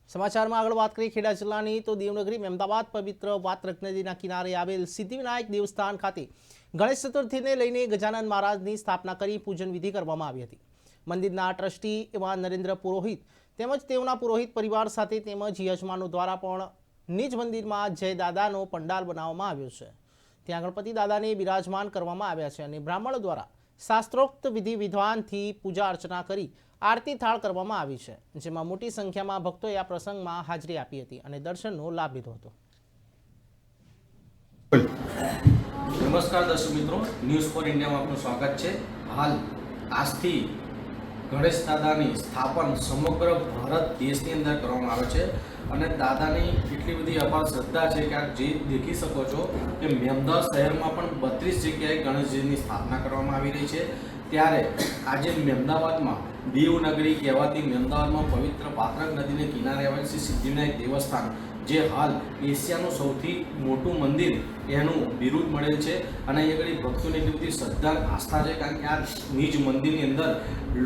સમાચારમાં આગળ વાત કરીએ ખેડા જિલ્લાની તો દેવનગરી મહેમદાવાદ પવિત્ર વાત્રક નદીના કિનારે આવેલ સિદ્ધિવિનાયક દેવસ્થાન ખાતે ગણેશ ચતુર્થીને લઈને ગજાનન મહારાજની સ્થાપના કરી પૂજન વિધિ કરવામાં આવી હતી। મંદિરના ટ્રસ્ટી એવા નરેન્દ્ર પુરોહિત તેમજ તેઓના પુરોહિત પરિવાર સાથે તેમજ યજમાનો દ્વારા પણ નિજ મંદિરમાં જય દાદાનો પંડાલ બનાવવામાં આવ્યો છે। ત્યાં ગણપતિ દાદાને બિરાજમાન કરવામાં આવ્યા છે અને બ્રાહ્મણો દ્વારા શાસ્ત્રોક્ત વિધિ વિધાનથી પૂજા અર્ચના કરી આરતી થાળ કરવામાં આવી છે, જેમાં મોટી સંખ્યામાં ભક્તોએ આ પ્રસંગમાં હાજરી આપી હતી અને દર્શનનો લાભ લીધો હતો। નમસ્કાર દર્શક મિત્રો, ન્યૂઝ ફોર ઇન્ડિયામાં આપનું સ્વાગત છે। હાલ આજથી ગણેશ દાદાની સ્થાપન સમગ્ર ભારત દેશની અંદર કરવામાં આવે છે અને દાદાની એટલી બધી અપાર શ્રદ્ધા છે કે આપ જે દેખી શકો છો કે મહેમદાવાદ શહેરમાં પણ 32 જગ્યાએ ગણેશજીની સ્થાપના કરવામાં આવી રહી છે। ત્યારે આજે મહેમદાવાદમાં દેવનગરી કહેવાતી મહેમદાવાદમાં પવિત્ર વાત્રક નદીને કિનારે આવેલ શ્રી સિદ્ધિવિનાયક દેવસ્થાન, જે હાલ એશિયાનું સૌથી મોટું મંદિર એનું બિરુદ મળેલ છે અને અહીં આગળ ભક્તોની એટલી બધી શ્રદ્ધા આસ્થા છે, કારણ કે આ નિજ મંદિરની અંદર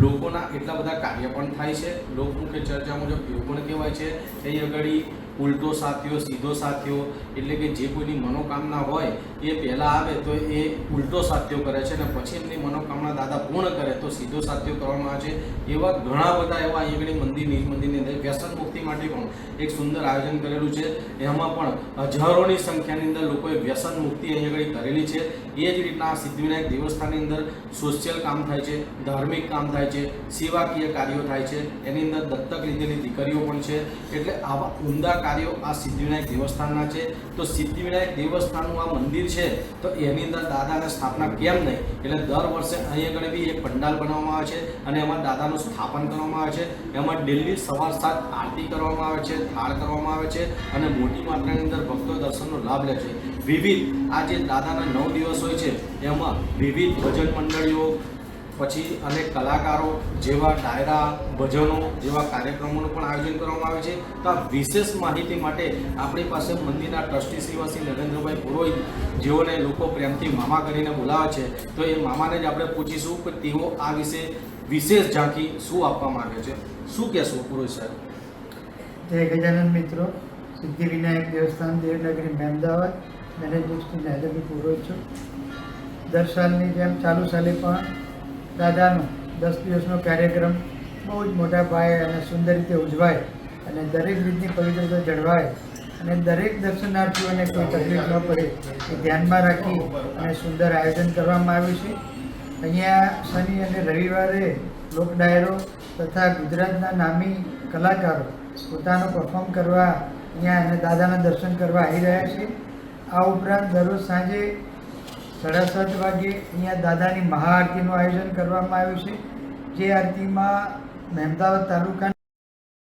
લોકોના એટલા બધા કાર્ય પણ થાય છે। લોકમુખે ચર્ચા મુજબ એવું પણ કહેવાય છે કે અહીં આગળ ઉલટો સાથીઓ સીધો સાથીઓ એટલે કે જે કોઈની મનોકામના હોય એ પહેલાં આવે તો એ ઉલટો સાથીઓ કરે છે અને પછી એમની મનોકામના દાદા પૂર્ણ કરે તો સીધો સાથીઓ કરવામાં આવે છે। એવા ઘણા બધા એવા અહીં આગળ મંદિર નિજ મંદિરની અંદર વ્યસન મુક્તિ માટે પણ એક સુંદર આયોજન કરેલું છે। એમાં પણ હજારોની સંખ્યાની અંદર લોકોએ વ્યસન મુક્તિ અહીં આગળ કરેલી છે। એ જ રીતના આ સિદ્ધિવિનાયક દેવસ્થાનની અંદર સોશિયલ કામ થાય છે, ધાર્મિક કામ થાય છે, સેવાકીય કાર્યો થાય છે, એની અંદર દત્તક લીધેલી દીકરીઓ પણ છે। એટલે આવા ઉમદા કાર્યો આ સિદ્ધિવિનાયક દેવસ્થાનના છે। તો સિદ્ધિવિનાયક દેવસ્થાનનું આ મંદિર છે તો એની અંદર દાદાની સ્થાપના કેમ નહીં, એટલે દર વર્ષે અહીં આગળ બી એક પંડાલ બનાવવામાં આવે છે અને એમાં દાદાનું સ્થાપન કરવામાં આવે છે। એમાં ડેલી સવાર સાત આરતી કરવામાં આવે છે, થાળ કરવામાં આવે છે અને મોટી માત્રાની અંદર ભક્તો દર્શનનો લાભ લે છે। વિવિધ આ જે દાદાના 9 દિવસ હોય છે એમાં વિવિધ ભજન મંડળીઓ પછી અનેક કલાકારો જેવા ડાયરા ભજનો જેવા કાર્યક્રમોનું પણ આયોજન કરવામાં આવે છે। તો આ વિશેષ માહિતી માટે આપણી પાસે મંદિરના ટ્રસ્ટી શ્રી નરેન્દ્રભાઈ પુરોહિત, જેઓને લોકો પ્રેમથી મામા કરીને બોલાવે છે, તો એ મામાને જ આપણે પૂછીશું કે તેઓ આ વિશે વિશેષ ઝાંખી શું આપવા માંગે છે। શું કહેશો પુરોહિત સાહેબ? જય ગજાનન મિત્રો, સિદ્ધિવિનાયક દેવસ્થાન દેવનગરી મહેમદાવાદ મેનેજિંગ નરેન્દ્ર પુરોહિત છું। દર સાલની જેમ ચાલુ સાલે પણ દાદાનો 10 દિવસનો કાર્યક્રમ બહુ જ મોટા પાયે અને સુંદર રીતે ઉજવાય અને દરેક રીતની પવિત્રતા જળવાય અને દરેક દર્શનાર્થીઓને કોઈ તકલીફ ન પડે એ ધ્યાનમાં રાખી અને સુંદર આયોજન કરવામાં આવ્યું છે। અહીંયા શનિ અને રવિવારે લોક ડાયરો તથા ગુજરાતના નામી કલાકારો પોતાનો પરફોર્મ કરવા અહીંયા અને દાદાના દર્શન કરવા આવી રહ્યા છે। આ ઉપરાંત દરરોજ સાંજે 7:30 વાગે અહીંયા દાદાની મહાઆરતીનું આયોજન કરવામાં આવ્યું છે, જે આરતીમાં મહેમદાવાદ તાલુકાના